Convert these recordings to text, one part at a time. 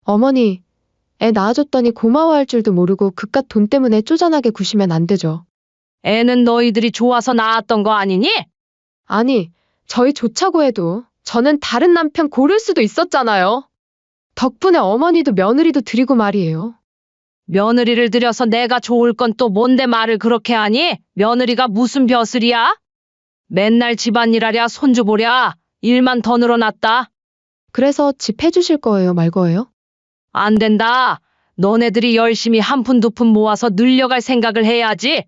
어머니, 애 낳아줬더니 고마워할 줄도 모르고 그깟 돈 때문에 쪼잔하게 구시면 안 되죠. 애는 너희들이 좋아서 낳았던 거 아니니? 아니, 저희 좋자고 해도 저는 다른 남편 고를 수도 있었잖아요. 덕분에 어머니도 며느리도 드리고 말이에요. 며느리를 들여서 내가 좋을 건 또 뭔데 말을 그렇게 하니? 며느리가 무슨 벼슬이야? 맨날 집안일 하랴 손주 보랴 일만 더 늘어났다. 그래서 집 해주실 거예요, 말 거예요? 안 된다. 너네들이 열심히 한 푼 두 푼 모아서 늘려갈 생각을 해야지.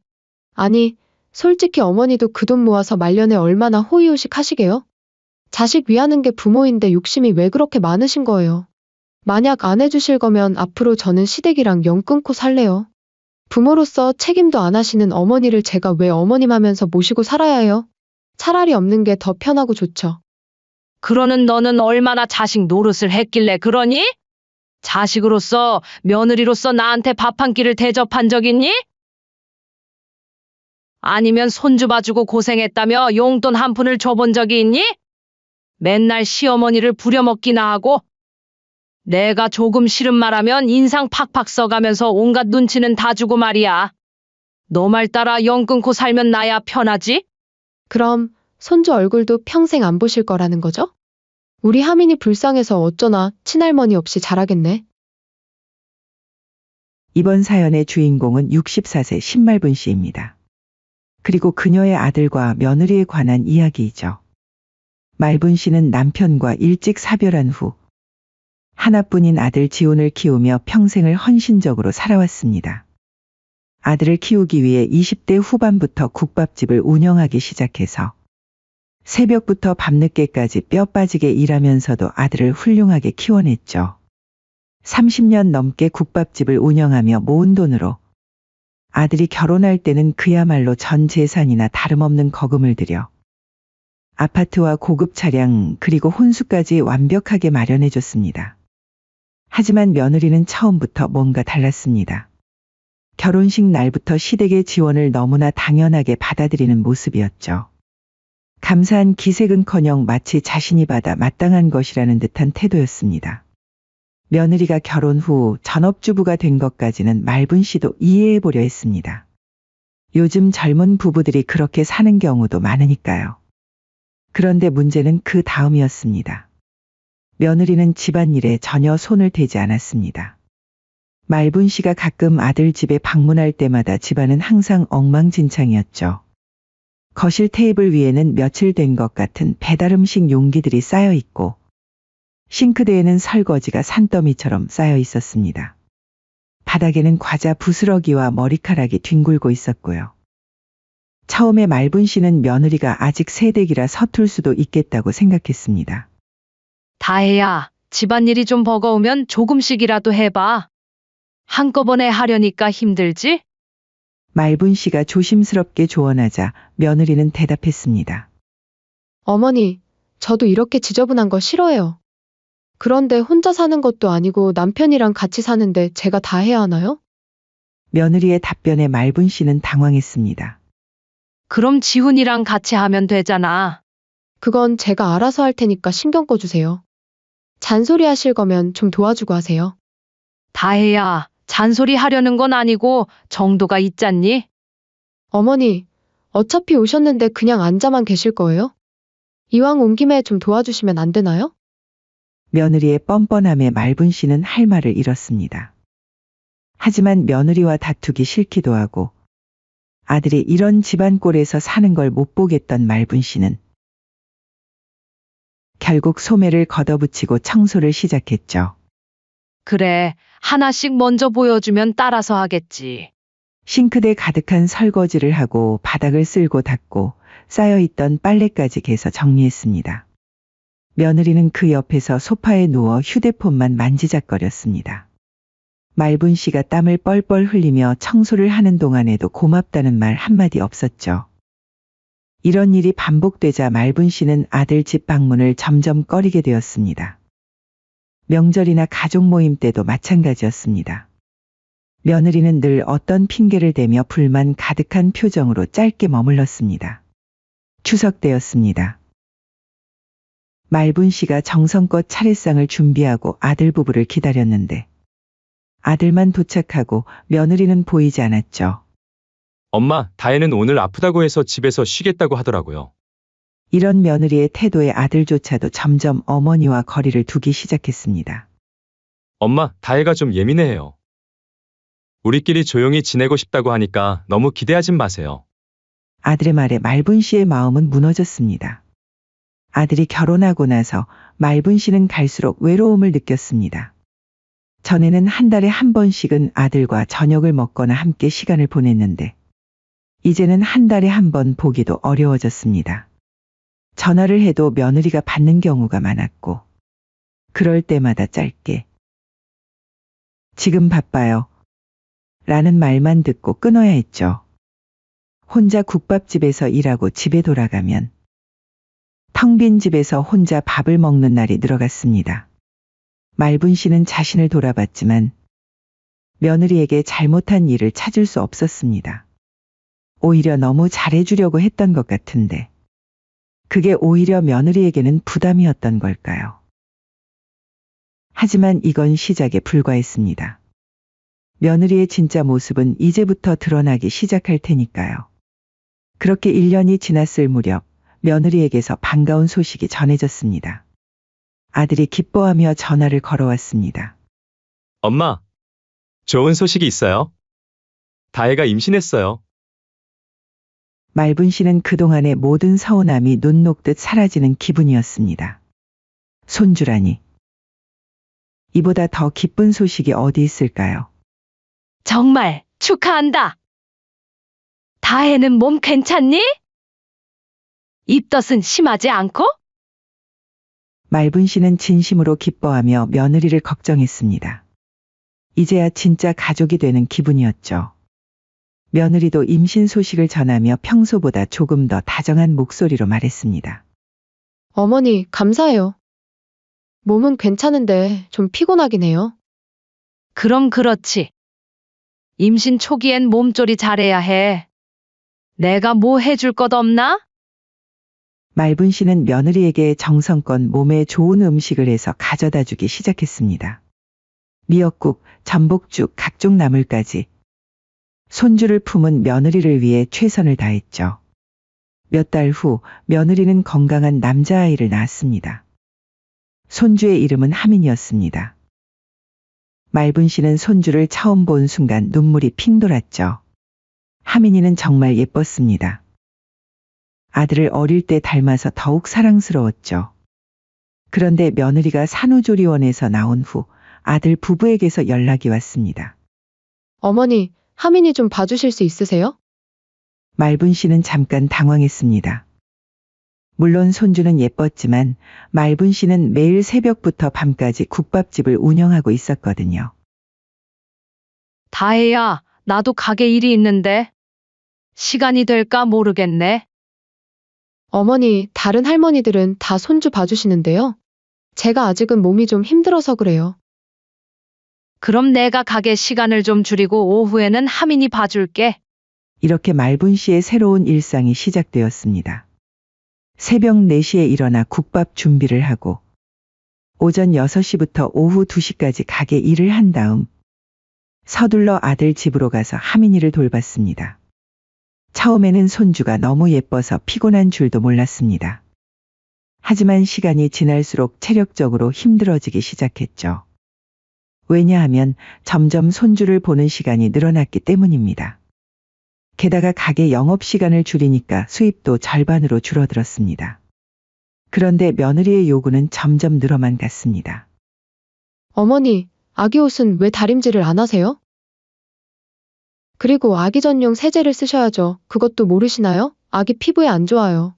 아니, 솔직히 어머니도 그 돈 모아서 말년에 얼마나 호의호식 하시게요? 자식 위하는 게 부모인데 욕심이 왜 그렇게 많으신 거예요? 만약 안 해주실 거면 앞으로 저는 시댁이랑 연 끊고 살래요. 부모로서 책임도 안 하시는 어머니를 제가 왜 어머님 하면서 모시고 살아야 해요? 차라리 없는 게 더 편하고 좋죠. 그러는 너는 얼마나 자식 노릇을 했길래 그러니? 자식으로서 며느리로서 나한테 밥 한 끼를 대접한 적 있니? 아니면 손주 봐주고 고생했다며 용돈 한 푼을 줘본 적이 있니? 맨날 시어머니를 부려먹기나 하고 내가 조금 싫은 말하면 인상 팍팍 써가면서 온갖 눈치는 다 주고 말이야. 너 말 따라 영 끊고 살면 나야 편하지? 그럼 손주 얼굴도 평생 안 보실 거라는 거죠? 우리 하민이 불쌍해서 어쩌나 친할머니 없이 자라겠네. 이번 사연의 주인공은 64세 신말분 씨입니다. 그리고 그녀의 아들과 며느리에 관한 이야기이죠. 말분 씨는 남편과 일찍 사별한 후 하나뿐인 아들 지훈을 키우며 평생을 헌신적으로 살아왔습니다. 아들을 키우기 위해 20대 후반부터 국밥집을 운영하기 시작해서 새벽부터 밤늦게까지 뼈 빠지게 일하면서도 아들을 훌륭하게 키워냈죠. 30년 넘게 국밥집을 운영하며 모은 돈으로 아들이 결혼할 때는 그야말로 전 재산이나 다름없는 거금을 들여 아파트와 고급 차량 그리고 혼수까지 완벽하게 마련해줬습니다. 하지만 며느리는 처음부터 뭔가 달랐습니다. 결혼식 날부터 시댁의 지원을 너무나 당연하게 받아들이는 모습이었죠. 감사한 기색은커녕 마치 자신이 받아 마땅한 것이라는 듯한 태도였습니다. 며느리가 결혼 후 전업주부가 된 것까지는 말분 씨도 이해해보려 했습니다. 요즘 젊은 부부들이 그렇게 사는 경우도 많으니까요. 그런데 문제는 그 다음이었습니다. 며느리는 집안일에 전혀 손을 대지 않았습니다. 말분 씨가 가끔 아들 집에 방문할 때마다 집안은 항상 엉망진창이었죠. 거실 테이블 위에는 며칠 된 것 같은 배달음식 용기들이 쌓여 있고 싱크대에는 설거지가 산더미처럼 쌓여 있었습니다. 바닥에는 과자 부스러기와 머리카락이 뒹굴고 있었고요. 처음에 말분 씨는 며느리가 아직 새댁이라 서툴 수도 있겠다고 생각했습니다. 다혜야, 집안일이 좀 버거우면 조금씩이라도 해봐. 한꺼번에 하려니까 힘들지? 말분 씨가 조심스럽게 조언하자 며느리는 대답했습니다. 어머니, 저도 이렇게 지저분한 거 싫어해요. 그런데 혼자 사는 것도 아니고 남편이랑 같이 사는데 제가 다 해야 하나요? 며느리의 답변에 말분 씨는 당황했습니다. 그럼 지훈이랑 같이 하면 되잖아. 그건 제가 알아서 할 테니까 신경 꺼주세요. 잔소리 하실 거면 좀 도와주고 하세요. 다혜야, 잔소리 하려는 건 아니고 정도가 있잖니? 어머니, 어차피 오셨는데 그냥 앉아만 계실 거예요? 이왕 온 김에 좀 도와주시면 안 되나요? 며느리의 뻔뻔함에 말분 씨는 할 말을 잃었습니다. 하지만 며느리와 다투기 싫기도 하고 아들이 이런 집안 꼴에서 사는 걸 못 보겠던 말분 씨는 결국 소매를 걷어붙이고 청소를 시작했죠. 그래, 하나씩 먼저 보여주면 따라서 하겠지. 싱크대 가득한 설거지를 하고 바닥을 쓸고 닦고 쌓여있던 빨래까지 개서 정리했습니다. 며느리는 그 옆에서 소파에 누워 휴대폰만 만지작거렸습니다. 말분 씨가 땀을 뻘뻘 흘리며 청소를 하는 동안에도 고맙다는 말 한마디 없었죠. 이런 일이 반복되자 말분 씨는 아들 집 방문을 점점 꺼리게 되었습니다. 명절이나 가족 모임 때도 마찬가지였습니다. 며느리는 늘 어떤 핑계를 대며 불만 가득한 표정으로 짧게 머물렀습니다. 추석 때였습니다. 말분 씨가 정성껏 차례상을 준비하고 아들 부부를 기다렸는데 아들만 도착하고 며느리는 보이지 않았죠. 엄마, 다혜는 오늘 아프다고 해서 집에서 쉬겠다고 하더라고요. 이런 며느리의 태도에 아들조차도 점점 어머니와 거리를 두기 시작했습니다. 엄마, 다혜가 좀 예민해요. 우리끼리 조용히 지내고 싶다고 하니까 너무 기대하진 마세요. 아들의 말에 말분 씨의 마음은 무너졌습니다. 아들이 결혼하고 나서 말분 씨는 갈수록 외로움을 느꼈습니다. 전에는 한 달에 한 번씩은 아들과 저녁을 먹거나 함께 시간을 보냈는데 이제는 한 달에 한 번 보기도 어려워졌습니다. 전화를 해도 며느리가 받는 경우가 많았고 그럴 때마다 짧게 지금 바빠요 라는 말만 듣고 끊어야 했죠. 혼자 국밥집에서 일하고 집에 돌아가면 텅 빈 집에서 혼자 밥을 먹는 날이 늘어갔습니다. 말분 씨는 자신을 돌아봤지만 며느리에게 잘못한 일을 찾을 수 없었습니다. 오히려 너무 잘해주려고 했던 것 같은데 그게 오히려 며느리에게는 부담이었던 걸까요? 하지만 이건 시작에 불과했습니다. 며느리의 진짜 모습은 이제부터 드러나기 시작할 테니까요. 그렇게 1년이 지났을 무렵 며느리에게서 반가운 소식이 전해졌습니다. 아들이 기뻐하며 전화를 걸어왔습니다. 엄마, 좋은 소식이 있어요. 다혜가 임신했어요. 말분 씨는 그동안의 모든 서운함이 눈 녹듯 사라지는 기분이었습니다. 손주라니. 이보다 더 기쁜 소식이 어디 있을까요? 정말 축하한다. 다혜는 몸 괜찮니? 입덧은 심하지 않고? 말분 씨는 진심으로 기뻐하며 며느리를 걱정했습니다. 이제야 진짜 가족이 되는 기분이었죠. 며느리도 임신 소식을 전하며 평소보다 조금 더 다정한 목소리로 말했습니다. 어머니, 감사해요. 몸은 괜찮은데 좀 피곤하긴 해요. 그럼 그렇지. 임신 초기엔 몸조리 잘해야 해. 내가 뭐 해줄 것 없나? 말분 씨는 며느리에게 정성껏 몸에 좋은 음식을 해서 가져다 주기 시작했습니다. 미역국, 전복죽, 각종 나물까지. 손주를 품은 며느리를 위해 최선을 다했죠. 몇 달 후 며느리는 건강한 남자아이를 낳았습니다. 손주의 이름은 하민이었습니다. 말분 씨는 손주를 처음 본 순간 눈물이 핑 돌았죠. 하민이는 정말 예뻤습니다. 아들을 어릴 때 닮아서 더욱 사랑스러웠죠. 그런데 며느리가 산후조리원에서 나온 후 아들 부부에게서 연락이 왔습니다. 어머니, 하민이 좀 봐주실 수 있으세요? 말분 씨는 잠깐 당황했습니다. 물론 손주는 예뻤지만 말분 씨는 매일 새벽부터 밤까지 국밥집을 운영하고 있었거든요. 다혜야, 나도 가게 일이 있는데. 시간이 될까 모르겠네. 어머니, 다른 할머니들은 다 손주 봐주시는데요. 제가 아직은 몸이 좀 힘들어서 그래요. 그럼 내가 가게 시간을 좀 줄이고 오후에는 하민이 봐줄게. 이렇게 말분 씨의 새로운 일상이 시작되었습니다. 새벽 4시에 일어나 국밥 준비를 하고 오전 6시부터 오후 2시까지 가게 일을 한 다음 서둘러 아들 집으로 가서 하민이를 돌봤습니다. 처음에는 손주가 너무 예뻐서 피곤한 줄도 몰랐습니다. 하지만 시간이 지날수록 체력적으로 힘들어지기 시작했죠. 왜냐하면 점점 손주를 보는 시간이 늘어났기 때문입니다. 게다가 가게 영업시간을 줄이니까 수입도 절반으로 줄어들었습니다. 그런데 며느리의 요구는 점점 늘어만 갔습니다. 어머니, 아기 옷은 왜 다림질을 안 하세요? 그리고 아기 전용 세제를 쓰셔야죠. 그것도 모르시나요? 아기 피부에 안 좋아요.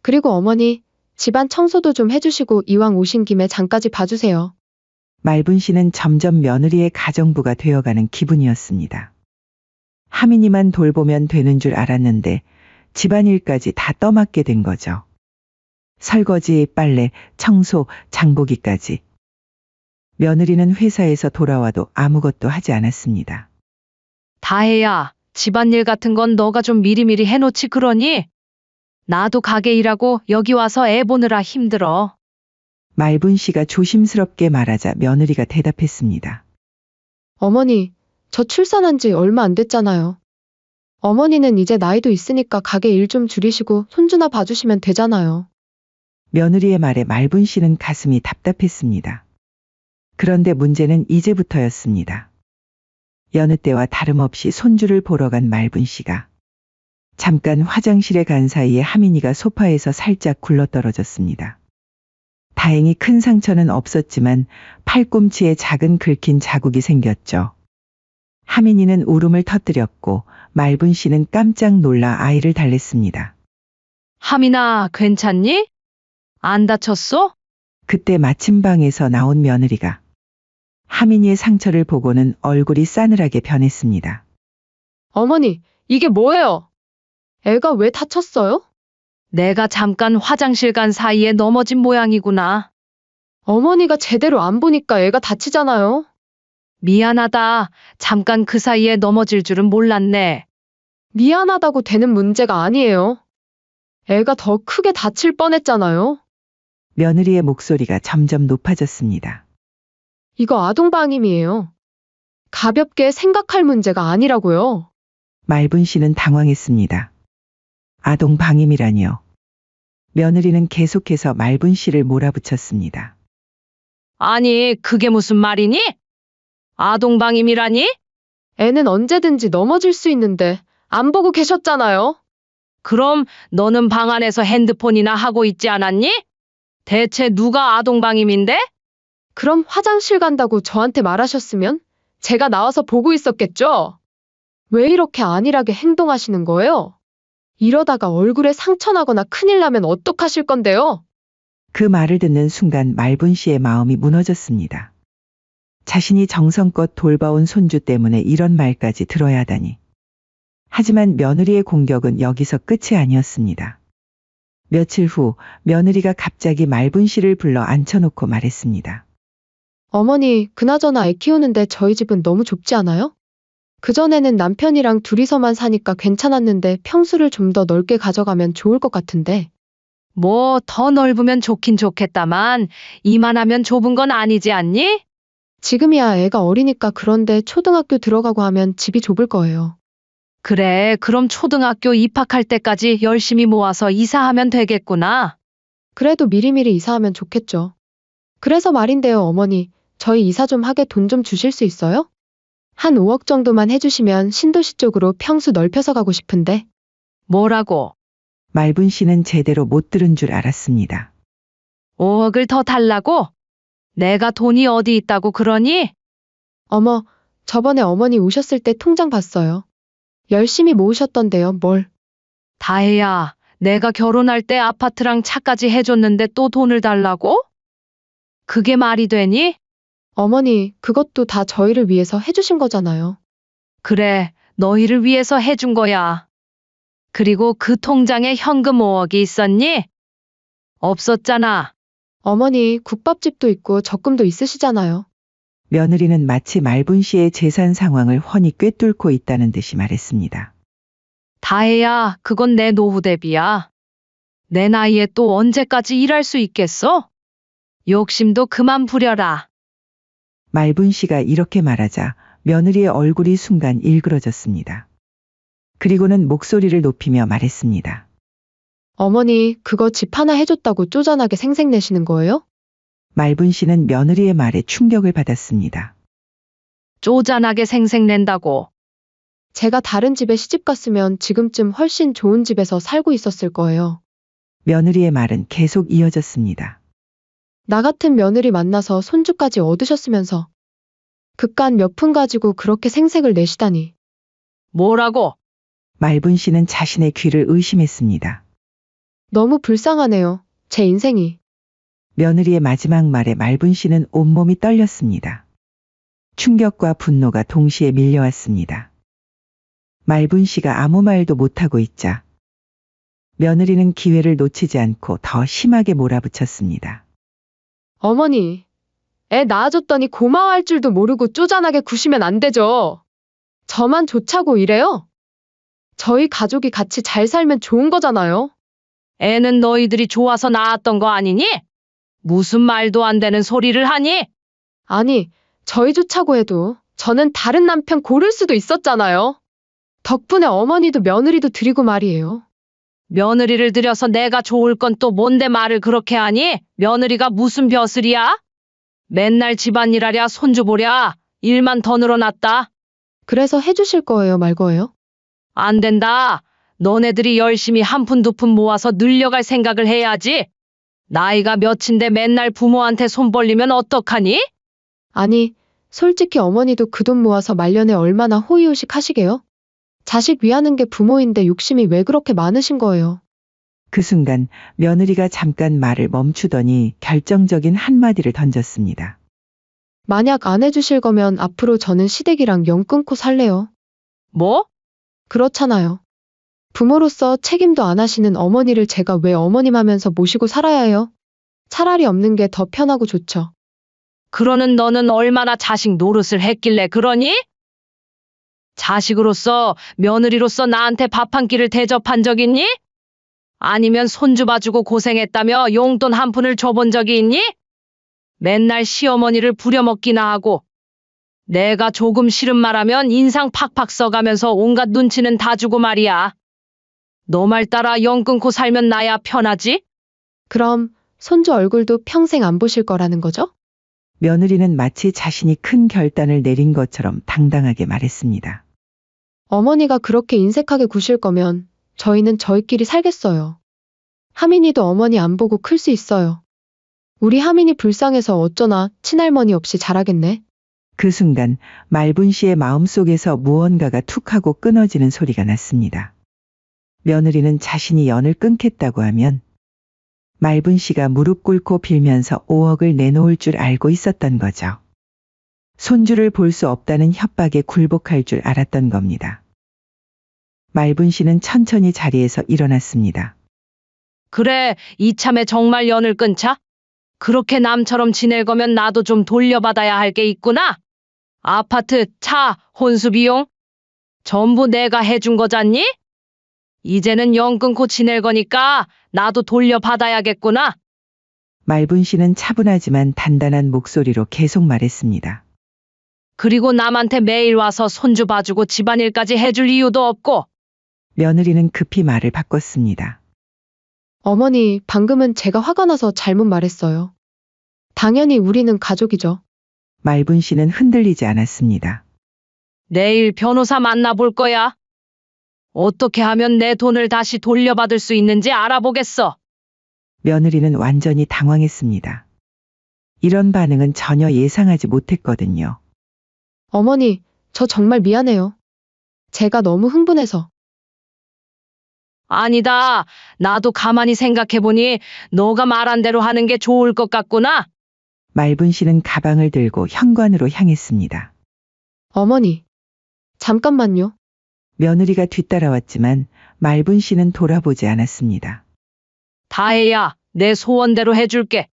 그리고 어머니, 집안 청소도 좀 해주시고 이왕 오신 김에 장까지 봐주세요. 말분 씨는 점점 며느리의 가정부가 되어가는 기분이었습니다. 하민이만 돌보면 되는 줄 알았는데 집안일까지 다 떠맡게 된 거죠. 설거지, 빨래, 청소, 장보기까지. 며느리는 회사에서 돌아와도 아무것도 하지 않았습니다. 다혜야, 집안일 같은 건 너가 좀 미리미리 해놓지 그러니? 나도 가게 일하고 여기 와서 애 보느라 힘들어. 말분 씨가 조심스럽게 말하자 며느리가 대답했습니다. 어머니, 저 출산한 지 얼마 안 됐잖아요. 어머니는 이제 나이도 있으니까 가게 일 좀 줄이시고 손주나 봐주시면 되잖아요. 며느리의 말에 말분 씨는 가슴이 답답했습니다. 그런데 문제는 이제부터였습니다. 여느 때와 다름없이 손주를 보러 간 말분 씨가 잠깐 화장실에 간 사이에 하민이가 소파에서 살짝 굴러떨어졌습니다. 다행히 큰 상처는 없었지만 팔꿈치에 작은 긁힌 자국이 생겼죠. 하민이는 울음을 터뜨렸고 말분 씨는 깜짝 놀라 아이를 달랬습니다. 하민아, 괜찮니? 안 다쳤어? 그때 마침 방에서 나온 며느리가 하민이의 상처를 보고는 얼굴이 싸늘하게 변했습니다. 어머니, 이게 뭐예요? 애가 왜 다쳤어요? 내가 잠깐 화장실 간 사이에 넘어진 모양이구나. 어머니가 제대로 안 보니까 애가 다치잖아요. 미안하다. 잠깐 그 사이에 넘어질 줄은 몰랐네. 미안하다고 되는 문제가 아니에요. 애가 더 크게 다칠 뻔했잖아요. 며느리의 목소리가 점점 높아졌습니다. 이거 아동방임이에요. 가볍게 생각할 문제가 아니라고요. 말분 씨는 당황했습니다. 아동 방임이라니요. 며느리는 계속해서 말분 씨를 몰아붙였습니다. 아니, 그게 무슨 말이니? 아동방임이라니? 애는 언제든지 넘어질 수 있는데 안 보고 계셨잖아요. 그럼 너는 방 안에서 핸드폰이나 하고 있지 않았니? 대체 누가 아동방임인데? 그럼 화장실 간다고 저한테 말하셨으면 제가 나와서 보고 있었겠죠? 왜 이렇게 안일하게 행동하시는 거예요? 이러다가 얼굴에 상처 나거나 큰일 나면 어떡하실 건데요? 그 말을 듣는 순간 말분 씨의 마음이 무너졌습니다. 자신이 정성껏 돌봐온 손주 때문에 이런 말까지 들어야 하다니. 하지만 며느리의 공격은 여기서 끝이 아니었습니다. 며칠 후 며느리가 갑자기 말분 씨를 불러 앉혀놓고 말했습니다. 어머니, 그나저나 애 키우는데 저희 집은 너무 좁지 않아요? 그전에는 남편이랑 둘이서만 사니까 괜찮았는데 평수를 좀 더 넓게 가져가면 좋을 것 같은데. 뭐 더 넓으면 좋긴 좋겠다만 이만하면 좁은 건 아니지 않니? 지금이야 애가 어리니까 그런데 초등학교 들어가고 하면 집이 좁을 거예요. 그래, 그럼 초등학교 입학할 때까지 열심히 모아서 이사하면 되겠구나. 그래도 미리미리 이사하면 좋겠죠. 그래서 말인데요, 어머니. 저희 이사 좀 하게 돈 좀 주실 수 있어요? 한 5억 정도만 해주시면 신도시 쪽으로 평수 넓혀서 가고 싶은데. 뭐라고? 말분 씨는 제대로 못 들은 줄 알았습니다. 5억을 더 달라고? 내가 돈이 어디 있다고 그러니? 어머, 저번에 어머니 오셨을 때 통장 봤어요. 열심히 모으셨던데요, 뭘. 다혜야, 내가 결혼할 때 아파트랑 차까지 해줬는데 또 돈을 달라고? 그게 말이 되니? 어머니, 그것도 다 저희를 위해서 해주신 거잖아요. 그래, 너희를 위해서 해준 거야. 그리고 그 통장에 현금 5억이 있었니? 없었잖아. 어머니, 국밥집도 있고 적금도 있으시잖아요. 며느리는 마치 말분 씨의 재산 상황을 훤히 꿰뚫고 있다는 듯이 말했습니다. 다혜야, 그건 내 노후 대비야. 내 나이에 또 언제까지 일할 수 있겠어? 욕심도 그만 부려라. 말분 씨가 이렇게 말하자 며느리의 얼굴이 순간 일그러졌습니다. 그리고는 목소리를 높이며 말했습니다. 어머니, 그거 집 하나 해줬다고 쪼잔하게 생색내시는 거예요? 말분 씨는 며느리의 말에 충격을 받았습니다. 쪼잔하게 생색낸다고. 제가 다른 집에 시집 갔으면 지금쯤 훨씬 좋은 집에서 살고 있었을 거예요. 며느리의 말은 계속 이어졌습니다. 나 같은 며느리 만나서 손주까지 얻으셨으면서 그깟 몇 푼 가지고 그렇게 생색을 내시다니. 뭐라고? 말분 씨는 자신의 귀를 의심했습니다. 너무 불쌍하네요. 제 인생이. 며느리의 마지막 말에 말분 씨는 온몸이 떨렸습니다. 충격과 분노가 동시에 밀려왔습니다. 말분 씨가 아무 말도 못하고 있자 며느리는 기회를 놓치지 않고 더 심하게 몰아붙였습니다. 어머니, 애 낳아줬더니 고마워할 줄도 모르고 쪼잔하게 구시면 안 되죠. 저만 좋자고 이래요? 저희 가족이 같이 잘 살면 좋은 거잖아요. 애는 너희들이 좋아서 낳았던 거 아니니? 무슨 말도 안 되는 소리를 하니? 아니, 저희 좋자고 해도 저는 다른 남편 고를 수도 있었잖아요. 덕분에 어머니도 며느리도 드리고 말이에요. 며느리를 들여서 내가 좋을 건 또 뭔데 말을 그렇게 하니? 며느리가 무슨 벼슬이야? 맨날 집안일하랴 손주 보랴 일만 더 늘어났다. 그래서 해주실 거예요, 말 거예요? 안 된다. 너네들이 열심히 한 푼 두 푼 모아서 늘려갈 생각을 해야지. 나이가 몇인데 맨날 부모한테 손 벌리면 어떡하니? 아니, 솔직히 어머니도 그 돈 모아서 말년에 얼마나 호의호식 하시게요? 자식 위하는 게 부모인데 욕심이 왜 그렇게 많으신 거예요? 그 순간 며느리가 잠깐 말을 멈추더니 결정적인 한마디를 던졌습니다. 만약 안 해주실 거면 앞으로 저는 시댁이랑 연 끊고 살래요. 뭐? 그렇잖아요. 부모로서 책임도 안 하시는 어머니를 제가 왜 어머님 하면서 모시고 살아야 해요? 차라리 없는 게 더 편하고 좋죠. 그러는 너는 얼마나 자식 노릇을 했길래 그러니? 자식으로서, 며느리로서 나한테 밥 한 끼를 대접한 적 있니? 아니면 손주 봐주고 고생했다며 용돈 한 푼을 줘본 적이 있니? 맨날 시어머니를 부려먹기나 하고, 내가 조금 싫은 말하면 인상 팍팍 써가면서 온갖 눈치는 다 주고 말이야. 너 말 따라 연 끊고 살면 나야 편하지? 그럼 손주 얼굴도 평생 안 보실 거라는 거죠? 며느리는 마치 자신이 큰 결단을 내린 것처럼 당당하게 말했습니다. 어머니가 그렇게 인색하게 구실 거면 저희는 저희끼리 살겠어요. 하민이도 어머니 안 보고 클 수 있어요. 우리 하민이 불쌍해서 어쩌나 친할머니 없이 자라겠네. 그 순간 말분 씨의 마음속에서 무언가가 툭 하고 끊어지는 소리가 났습니다. 며느리는 자신이 연을 끊겠다고 하면 말분 씨가 무릎 꿇고 빌면서 5억을 내놓을 줄 알고 있었던 거죠. 손주를 볼 수 없다는 협박에 굴복할 줄 알았던 겁니다. 말분 씨는 천천히 자리에서 일어났습니다. 그래, 이참에 정말 연을 끊자? 그렇게 남처럼 지낼 거면 나도 좀 돌려받아야 할 게 있구나. 아파트, 차, 혼수 비용? 전부 내가 해준 거잖니? 이제는 연 끊고 지낼 거니까 나도 돌려받아야겠구나. 말분 씨는 차분하지만 단단한 목소리로 계속 말했습니다. 그리고 남한테 매일 와서 손주 봐주고 집안일까지 해줄 이유도 없고. 며느리는 급히 말을 바꿨습니다. 어머니, 방금은 제가 화가 나서 잘못 말했어요. 당연히 우리는 가족이죠. 말분 씨는 흔들리지 않았습니다. 내일 변호사 만나볼 거야. 어떻게 하면 내 돈을 다시 돌려받을 수 있는지 알아보겠어. 며느리는 완전히 당황했습니다. 이런 반응은 전혀 예상하지 못했거든요. 어머니, 저 정말 미안해요. 제가 너무 흥분해서. 아니다. 나도 가만히 생각해보니 너가 말한 대로 하는 게 좋을 것 같구나. 말분 씨는 가방을 들고 현관으로 향했습니다. 어머니, 잠깐만요. 며느리가 뒤따라왔지만 말분 씨는 돌아보지 않았습니다. 다혜야, 내 소원대로 해줄게.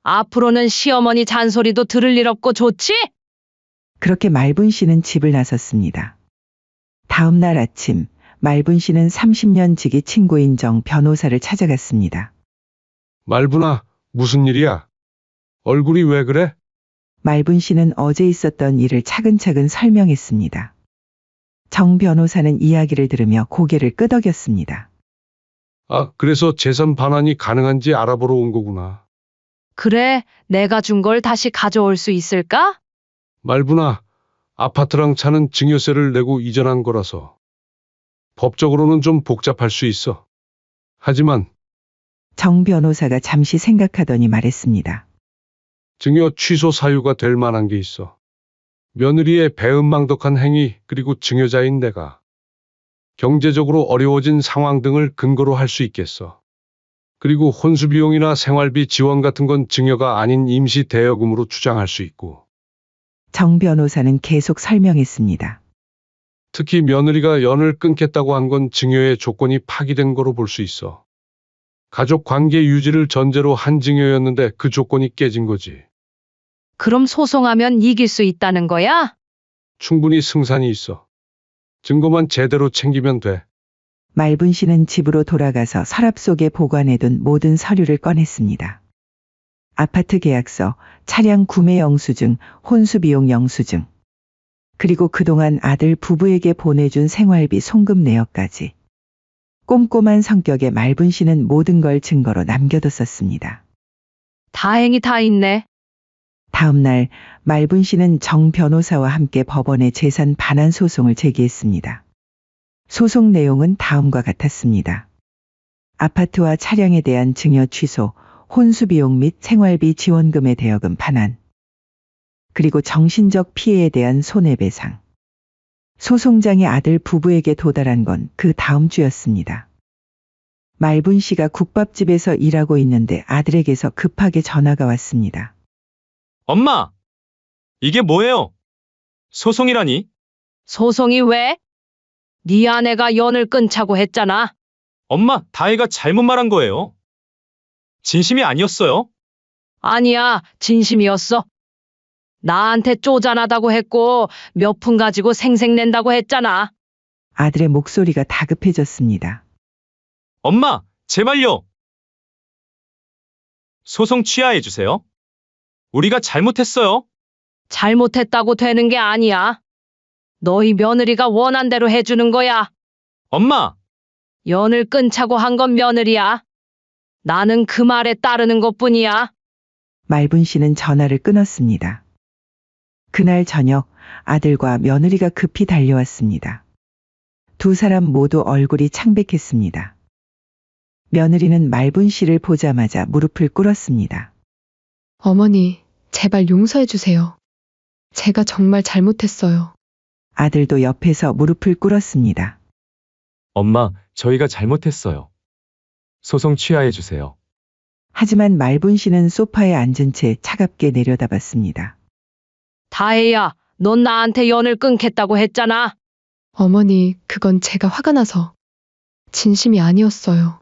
앞으로는 시어머니 잔소리도 들을 일 없고 좋지? 그렇게 말분 씨는 집을 나섰습니다. 다음 날 아침 말분 씨는 30년 지기 친구인 정 변호사를 찾아갔습니다. 말분아, 무슨 일이야? 얼굴이 왜 그래? 말분 씨는 어제 있었던 일을 차근차근 설명했습니다. 정 변호사는 이야기를 들으며 고개를 끄덕였습니다. 아, 그래서 재산 반환이 가능한지 알아보러 온 거구나. 그래, 내가 준 걸 다시 가져올 수 있을까? 말분아, 아파트랑 차는 증여세를 내고 이전한 거라서 법적으로는 좀 복잡할 수 있어. 하지만 정 변호사가 잠시 생각하더니 말했습니다. 증여 취소 사유가 될 만한 게 있어. 며느리의 배은망덕한 행위 그리고 증여자인 내가 경제적으로 어려워진 상황 등을 근거로 할 수 있겠어. 그리고 혼수 비용이나 생활비 지원 같은 건 증여가 아닌 임시 대여금으로 주장할 수 있고. 정 변호사는 계속 설명했습니다. 특히 며느리가 연을 끊겠다고 한 건 증여의 조건이 파기된 거로 볼 수 있어. 가족 관계 유지를 전제로 한 증여였는데 그 조건이 깨진 거지. 그럼 소송하면 이길 수 있다는 거야? 충분히 승산이 있어. 증거만 제대로 챙기면 돼. 말분 씨는 집으로 돌아가서 서랍 속에 보관해둔 모든 서류를 꺼냈습니다. 아파트 계약서, 차량 구매 영수증, 혼수 비용 영수증. 그리고 그동안 아들 부부에게 보내준 생활비 송금 내역까지. 꼼꼼한 성격의 말분 씨는 모든 걸 증거로 남겨뒀었습니다. 다행히 다 있네. 다음 날 말분 씨는 정 변호사와 함께 법원에 재산 반환 소송을 제기했습니다. 소송 내용은 다음과 같았습니다. 아파트와 차량에 대한 증여 취소, 혼수 비용 및 생활비 지원금의 대여금 반환, 그리고 정신적 피해에 대한 손해배상. 소송장이 아들 부부에게 도달한 건 그 다음 주였습니다. 말분 씨가 국밥집에서 일하고 있는데 아들에게서 급하게 전화가 왔습니다. 엄마! 이게 뭐예요? 소송이라니? 소송이 왜? 네 아내가 연을 끊자고 했잖아. 엄마, 다혜가 잘못 말한 거예요. 진심이 아니었어요. 아니야, 진심이었어. 나한테 쪼잔하다고 했고 몇 푼 가지고 생색낸다고 했잖아. 아들의 목소리가 다급해졌습니다. 엄마, 제발요. 소송 취하해 주세요. 우리가 잘못했어요. 잘못했다고 되는 게 아니야. 너희 며느리가 원한 대로 해주는 거야. 엄마, 연을 끊자고 한 건 며느리야. 나는 그 말에 따르는 것뿐이야. 말분 씨는 전화를 끊었습니다. 그날 저녁 아들과 며느리가 급히 달려왔습니다. 두 사람 모두 얼굴이 창백했습니다. 며느리는 말분 씨를 보자마자 무릎을 꿇었습니다. 어머니, 제발 용서해 주세요. 제가 정말 잘못했어요. 아들도 옆에서 무릎을 꿇었습니다. 엄마, 저희가 잘못했어요. 소송 취하해 주세요. 하지만 말분 씨는 소파에 앉은 채 차갑게 내려다봤습니다. 다혜야, 넌 나한테 연을 끊겠다고 했잖아. 어머니, 그건 제가 화가 나서 진심이 아니었어요.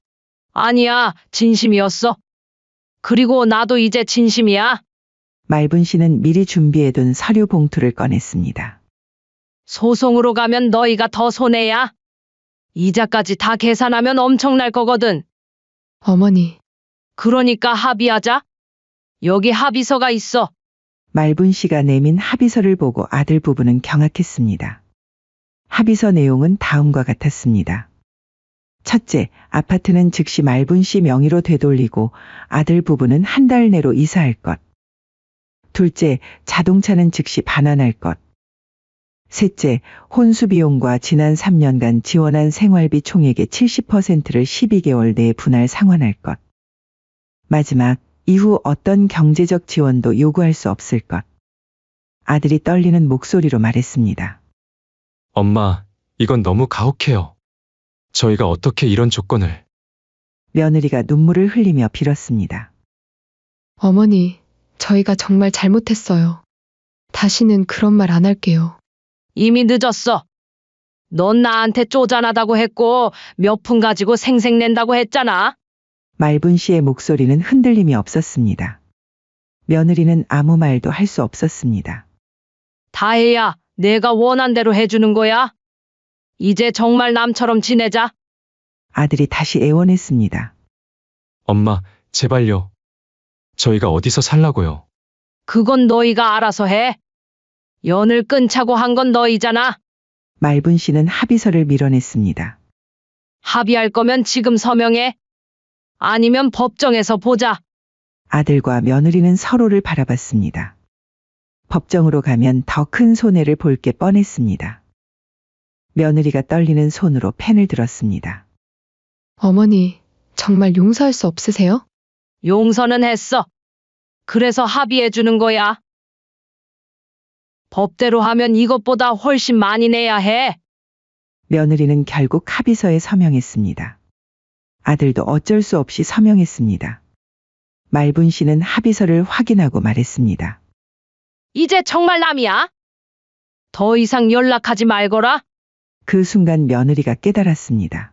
아니야, 진심이었어. 그리고 나도 이제 진심이야. 말분 씨는 미리 준비해둔 서류 봉투를 꺼냈습니다. 소송으로 가면 너희가 더 손해야. 이자까지 다 계산하면 엄청날 거거든. 어머니, 그러니까 합의하자. 여기 합의서가 있어. 말분 씨가 내민 합의서를 보고 아들 부부는 경악했습니다. 합의서 내용은 다음과 같았습니다. 첫째, 아파트는 즉시 말분 씨 명의로 되돌리고 아들 부부는 한 달 내로 이사할 것. 둘째, 자동차는 즉시 반환할 것. 셋째, 혼수 비용과 지난 3년간 지원한 생활비 총액의 70%를 12개월 내에 분할 상환할 것. 마지막, 이후 어떤 경제적 지원도 요구할 수 없을 것. 아들이 떨리는 목소리로 말했습니다. 엄마, 이건 너무 가혹해요. 저희가 어떻게 이런 조건을... 며느리가 눈물을 흘리며 빌었습니다. 어머니, 저희가 정말 잘못했어요. 다시는 그런 말 안 할게요. 이미 늦었어. 넌 나한테 쪼잔하다고 했고 몇 푼 가지고 생색낸다고 했잖아. 말분 씨의 목소리는 흔들림이 없었습니다. 며느리는 아무 말도 할 수 없었습니다. 다혜야, 내가 원한 대로 해주는 거야. 이제 정말 남처럼 지내자. 아들이 다시 애원했습니다. 엄마, 제발요. 저희가 어디서 살라고요? 그건 너희가 알아서 해. 연을 끊자고 한 건 너희잖아. 말분 씨는 합의서를 밀어냈습니다. 합의할 거면 지금 서명해. 아니면 법정에서 보자. 아들과 며느리는 서로를 바라봤습니다. 법정으로 가면 더 큰 손해를 볼 게 뻔했습니다. 며느리가 떨리는 손으로 펜을 들었습니다. 어머니, 정말 용서할 수 없으세요? 용서는 했어. 그래서 합의해 주는 거야. 법대로 하면 이것보다 훨씬 많이 내야 해. 며느리는 결국 합의서에 서명했습니다. 아들도 어쩔 수 없이 서명했습니다. 말분 씨는 합의서를 확인하고 말했습니다. 이제 정말 남이야. 더 이상 연락하지 말거라. 그 순간 며느리가 깨달았습니다.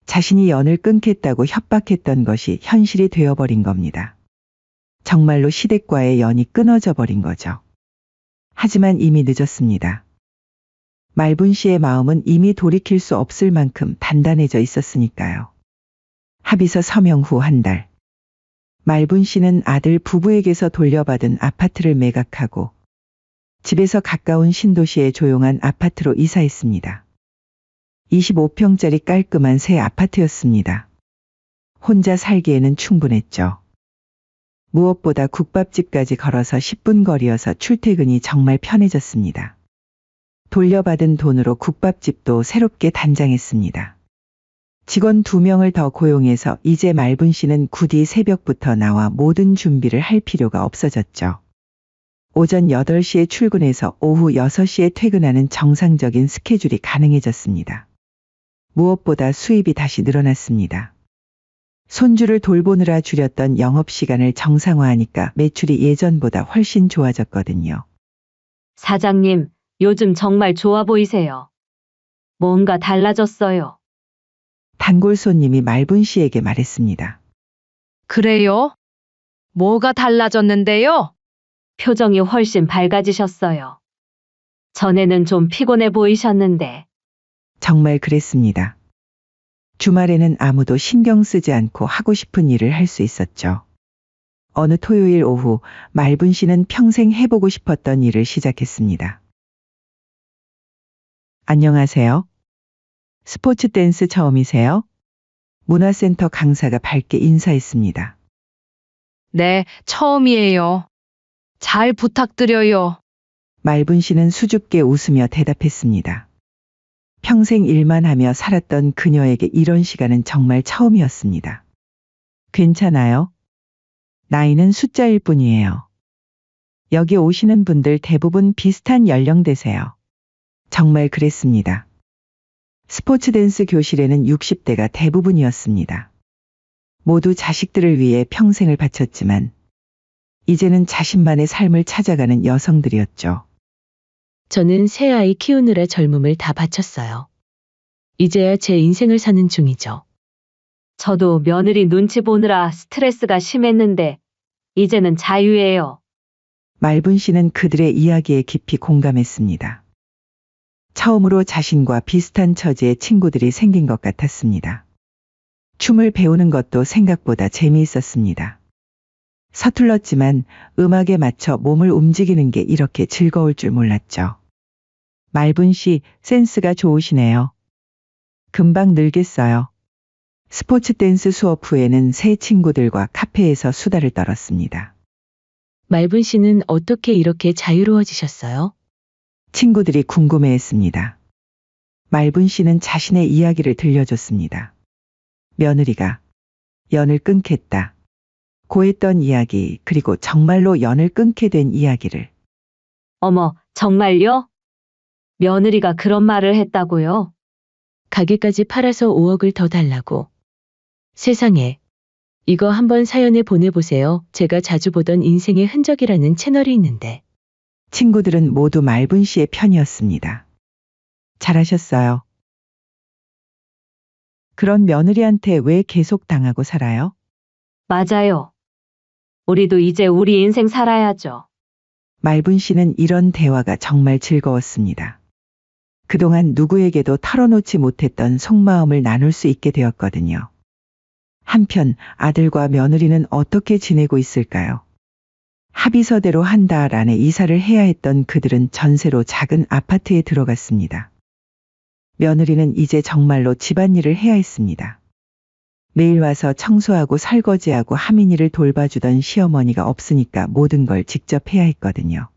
자신이 연을 끊겠다고 협박했던 것이 현실이 되어버린 겁니다. 정말로 시댁과의 연이 끊어져 버린 거죠. 하지만 이미 늦었습니다. 말분 씨의 마음은 이미 돌이킬 수 없을 만큼 단단해져 있었으니까요. 합의서 서명 후 한 달. 말분 씨는 아들 부부에게서 돌려받은 아파트를 매각하고 집에서 가까운 신도시의 조용한 아파트로 이사했습니다. 25평짜리 깔끔한 새 아파트였습니다. 혼자 살기에는 충분했죠. 무엇보다 국밥집까지 걸어서 10분 거리여서 출퇴근이 정말 편해졌습니다. 돌려받은 돈으로 국밥집도 새롭게 단장했습니다. 직원 2명을 더 고용해서 이제 말분 씨는 굳이 새벽부터 나와 모든 준비를 할 필요가 없어졌죠. 오전 8시에 출근해서 오후 6시에 퇴근하는 정상적인 스케줄이 가능해졌습니다. 무엇보다 수입이 다시 늘어났습니다. 손주를 돌보느라 줄였던 영업시간을 정상화하니까 매출이 예전보다 훨씬 좋아졌거든요. 사장님, 요즘 정말 좋아 보이세요. 뭔가 달라졌어요. 단골 손님이 말분 씨에게 말했습니다. 그래요? 뭐가 달라졌는데요? 표정이 훨씬 밝아지셨어요. 전에는 좀 피곤해 보이셨는데. 정말 그랬습니다. 주말에는 아무도 신경 쓰지 않고 하고 싶은 일을 할 수 있었죠. 어느 토요일 오후 말분 씨는 평생 해보고 싶었던 일을 시작했습니다. 안녕하세요. 스포츠 댄스 처음이세요? 문화센터 강사가 밝게 인사했습니다. 네, 처음이에요. 잘 부탁드려요. 말분 씨는 수줍게 웃으며 대답했습니다. 평생 일만 하며 살았던 그녀에게 이런 시간은 정말 처음이었습니다. 괜찮아요? 나이는 숫자일 뿐이에요. 여기 오시는 분들 대부분 비슷한 연령대세요. 정말 그랬습니다. 스포츠 댄스 교실에는 60대가 대부분이었습니다. 모두 자식들을 위해 평생을 바쳤지만 이제는 자신만의 삶을 찾아가는 여성들이었죠. 저는 새 아이 키우느라 젊음을 다 바쳤어요. 이제야 제 인생을 사는 중이죠. 저도 며느리 눈치 보느라 스트레스가 심했는데, 이제는 자유예요. 말분 씨는 그들의 이야기에 깊이 공감했습니다. 처음으로 자신과 비슷한 처지의 친구들이 생긴 것 같았습니다. 춤을 배우는 것도 생각보다 재미있었습니다. 서툴렀지만 음악에 맞춰 몸을 움직이는 게 이렇게 즐거울 줄 몰랐죠. 말분 씨, 센스가 좋으시네요. 금방 늘겠어요. 스포츠 댄스 수업 후에는 새 친구들과 카페에서 수다를 떨었습니다. 말분 씨는 어떻게 이렇게 자유로워지셨어요? 친구들이 궁금해했습니다. 말분 씨는 자신의 이야기를 들려줬습니다. 며느리가 연을 끊겠다. 고했던 이야기, 그리고 정말로 연을 끊게 된 이야기를. 어머, 정말요? 며느리가 그런 말을 했다고요? 가게까지 팔아서 5억을 더 달라고. 세상에. 이거 한번 사연에 보내보세요. 제가 자주 보던 인생의 흔적이라는 채널이 있는데. 친구들은 모두 말분 씨의 편이었습니다. 잘하셨어요. 그런 며느리한테 왜 계속 당하고 살아요? 맞아요. 우리도 이제 우리 인생 살아야죠. 말분 씨는 이런 대화가 정말 즐거웠습니다. 그동안 누구에게도 털어놓지 못했던 속마음을 나눌 수 있게 되었거든요. 한편 아들과 며느리는 어떻게 지내고 있을까요? 합의서대로 한 달 안에 이사를 해야 했던 그들은 전세로 작은 아파트에 들어갔습니다. 며느리는 이제 정말로 집안일을 해야 했습니다. 매일 와서 청소하고 설거지하고 하민이를 돌봐주던 시어머니가 없으니까 모든 걸 직접 해야 했거든요.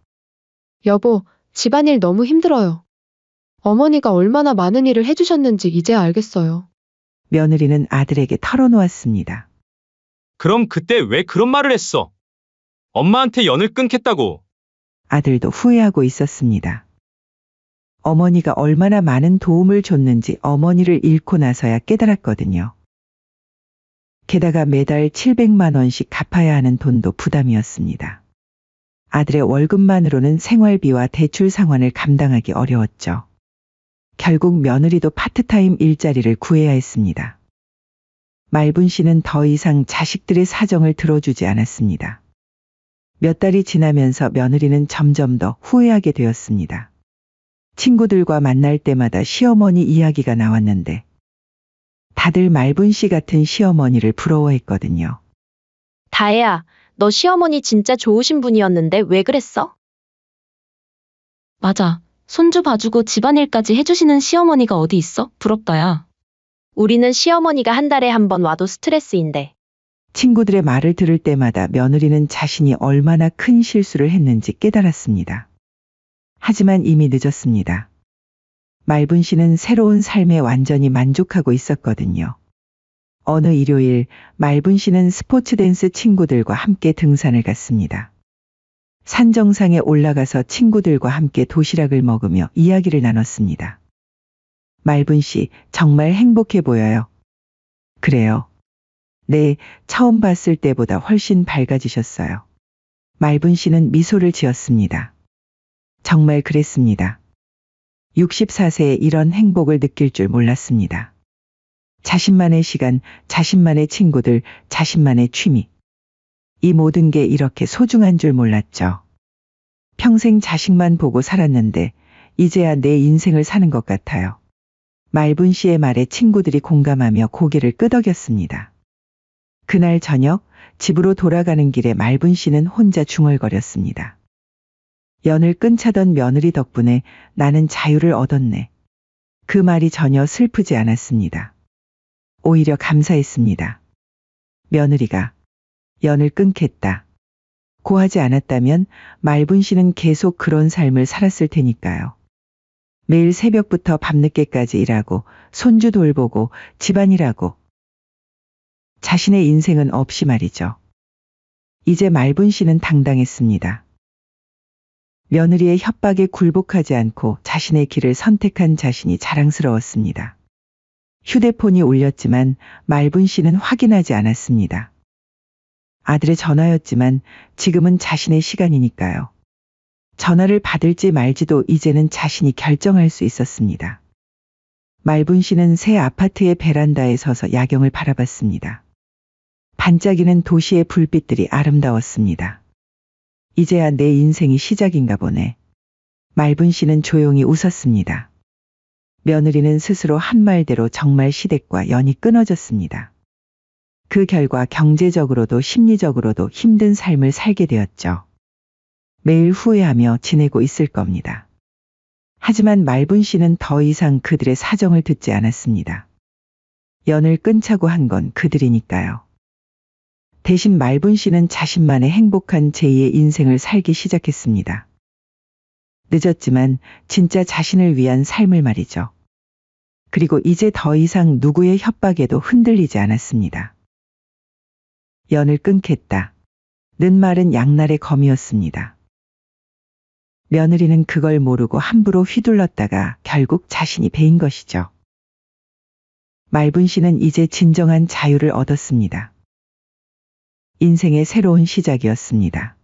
여보, 집안일 너무 힘들어요. 어머니가 얼마나 많은 일을 해주셨는지 이제 알겠어요. 며느리는 아들에게 털어놓았습니다. 그럼 그때 왜 그런 말을 했어? 엄마한테 연을 끊겠다고. 아들도 후회하고 있었습니다. 어머니가 얼마나 많은 도움을 줬는지 어머니를 잃고 나서야 깨달았거든요. 게다가 매달 700만 원씩 갚아야 하는 돈도 부담이었습니다. 아들의 월급만으로는 생활비와 대출 상환을 감당하기 어려웠죠. 결국 며느리도 파트타임 일자리를 구해야 했습니다. 말분 씨는 더 이상 자식들의 사정을 들어주지 않았습니다. 몇 달이 지나면서 며느리는 점점 더 후회하게 되었습니다. 친구들과 만날 때마다 시어머니 이야기가 나왔는데 다들 말분 씨 같은 시어머니를 부러워했거든요. 다혜야, 너 시어머니 진짜 좋으신 분이었는데 왜 그랬어? 맞아. 손주 봐주고 집안일까지 해주시는 시어머니가 어디 있어? 부럽다야. 우리는 시어머니가 한 달에 한 번 와도 스트레스인데. 친구들의 말을 들을 때마다 며느리는 자신이 얼마나 큰 실수를 했는지 깨달았습니다. 하지만 이미 늦었습니다. 말분 씨는 새로운 삶에 완전히 만족하고 있었거든요. 어느 일요일 말분 씨는 스포츠 댄스 친구들과 함께 등산을 갔습니다. 산 정상에 올라가서 친구들과 함께 도시락을 먹으며 이야기를 나눴습니다. 말분 씨, 정말 행복해 보여요. 그래요. 네, 처음 봤을 때보다 훨씬 밝아지셨어요. 말분 씨는 미소를 지었습니다. 정말 그랬습니다. 64세에 이런 행복을 느낄 줄 몰랐습니다. 자신만의 시간, 자신만의 친구들, 자신만의 취미. 이 모든 게 이렇게 소중한 줄 몰랐죠. 평생 자식만 보고 살았는데 이제야 내 인생을 사는 것 같아요. 말분 씨의 말에 친구들이 공감하며 고개를 끄덕였습니다. 그날 저녁 집으로 돌아가는 길에 말분 씨는 혼자 중얼거렸습니다. 연을 끊자던 며느리 덕분에 나는 자유를 얻었네. 그 말이 전혀 슬프지 않았습니다. 오히려 감사했습니다. 며느리가 연을 끊겠다 고 하지 않았다면 말분 씨는 계속 그런 삶을 살았을 테니까요. 매일 새벽부터 밤늦게까지 일하고 손주 돌보고 집안일하고 자신의 인생은 없이 말이죠. 이제 말분 씨는 당당했습니다. 며느리의 협박에 굴복하지 않고 자신의 길을 선택한 자신이 자랑스러웠습니다. 휴대폰이 울렸지만 말분 씨는 확인하지 않았습니다. 아들의 전화였지만 지금은 자신의 시간이니까요. 전화를 받을지 말지도 이제는 자신이 결정할 수 있었습니다. 말분 씨는 새 아파트의 베란다에 서서 야경을 바라봤습니다. 반짝이는 도시의 불빛들이 아름다웠습니다. 이제야 내 인생이 시작인가 보네. 말분 씨는 조용히 웃었습니다. 며느리는 스스로 한 말대로 정말 시댁과 연이 끊어졌습니다. 그 결과 경제적으로도 심리적으로도 힘든 삶을 살게 되었죠. 매일 후회하며 지내고 있을 겁니다. 하지만 말분 씨는 더 이상 그들의 사정을 듣지 않았습니다. 연을 끊자고 한 건 그들이니까요. 대신 말분 씨는 자신만의 행복한 제2의 인생을 살기 시작했습니다. 늦었지만 진짜 자신을 위한 삶을 말이죠. 그리고 이제 더 이상 누구의 협박에도 흔들리지 않았습니다. 연을 끊겠다. 는 말은 양날의 검이었습니다. 며느리는 그걸 모르고 함부로 휘둘렀다가 결국 자신이 베인 것이죠. 말분 씨는 이제 진정한 자유를 얻었습니다. 인생의 새로운 시작이었습니다.